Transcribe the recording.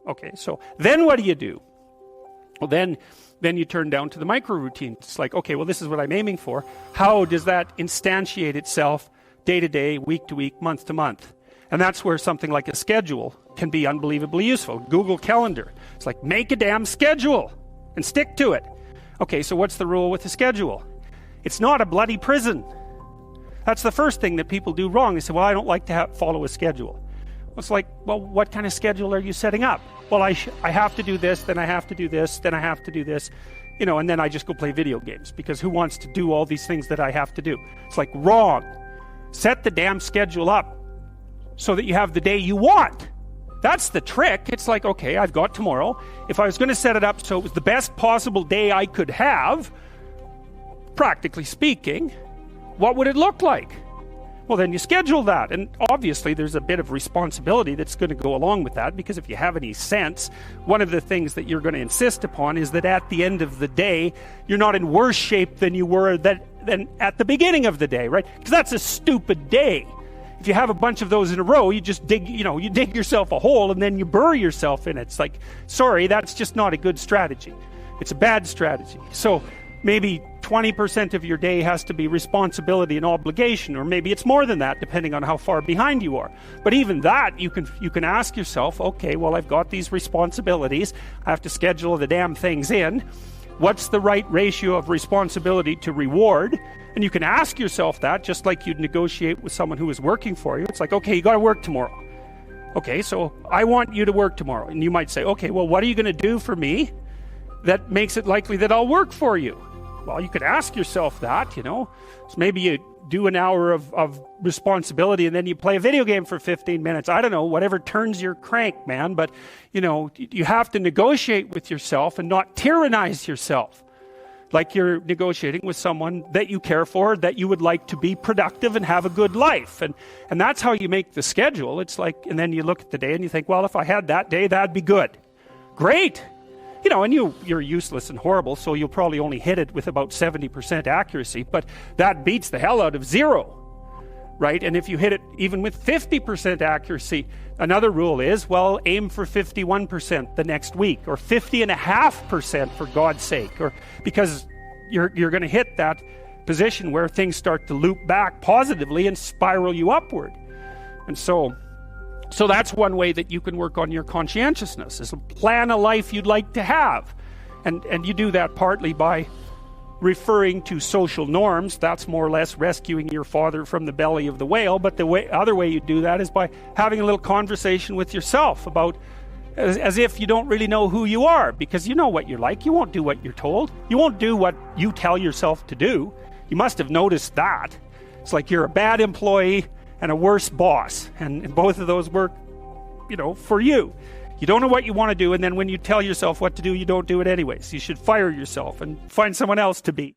Okay, so then what do? Well, then you turn down to the micro routine. It's like, okay, well, this is what I'm aiming for. How does that instantiate itself day to day, week to week, month to month? And that's where something like a schedule can be unbelievably useful. Google Calendar. It's like, make a damn schedule and stick to it. Okay, so what's the rule with the schedule? It's not a bloody prison. That's the first thing that people do wrong. They say, well, I don't like to follow a schedule. It's like, well, what kind of schedule are you setting up? Well, I have to do this, then I have to do this, then I have to do this, and then I just go play video games, because who wants to do all these things that I have to do? It's like, wrong. Set the damn schedule up so that you have the day you want. That's the trick. It's like, okay, I've got tomorrow. If I was going to set it up so it was the best possible day I could have, practically speaking, what would it look like? Well, then you schedule that. And obviously there's a bit of responsibility that's going to go along with that, because if you have any sense, one of the things that you're going to insist upon is that at the end of the day, you're not in worse shape than you were than at the beginning of the day, right? Because that's a stupid day. If you have a bunch of those in a row, you just dig yourself a hole and then you bury yourself in it. It's like, sorry, that's just not a good strategy. It's a bad strategy. So maybe 20% of your day has to be responsibility and obligation, or maybe it's more than that, depending on how far behind you are. But even that, you can ask yourself, okay, well, I've got these responsibilities. I have to schedule the damn things in. What's the right ratio of responsibility to reward? And you can ask yourself that, just like you'd negotiate with someone who is working for you. It's like, okay, you got to work tomorrow. Okay, so I want you to work tomorrow. And you might say, okay, well, what are you going to do for me that makes it likely that I'll work for you? Well, you could ask yourself that, So maybe you do an hour of responsibility and then you play a video game for 15 minutes. I don't know, whatever turns your crank, man. But, you have to negotiate with yourself and not tyrannize yourself. Like you're negotiating with someone that you care for, that you would like to be productive and have a good life. And that's how you make the schedule. It's like, and then you look at the day and you think, well, if I had that day, that'd be good. Great. And you're useless and horrible, so you'll probably only hit it with about 70% accuracy, but that beats the hell out of 0, right? And if you hit it even with 50% accuracy, another rule is, well, aim for 51% the next week, or 50.5% for God's sake, or because you're going to hit that position where things start to loop back positively and spiral you upward. And so that's one way that you can work on your conscientiousness, is plan a life you'd like to have. And you do that partly by referring to social norms. That's more or less rescuing your father from the belly of the whale. But the other way you do that is by having a little conversation with yourself about, as if you don't really know who you are, because you know what you're like. You won't do what you're told. You won't do what you tell yourself to do. You must have noticed that. It's like you're a bad employee and a worse boss, and both of those work, for you. You don't know what you want to do, and then when you tell yourself what to do, you don't do it anyways. You should fire yourself and find someone else to be.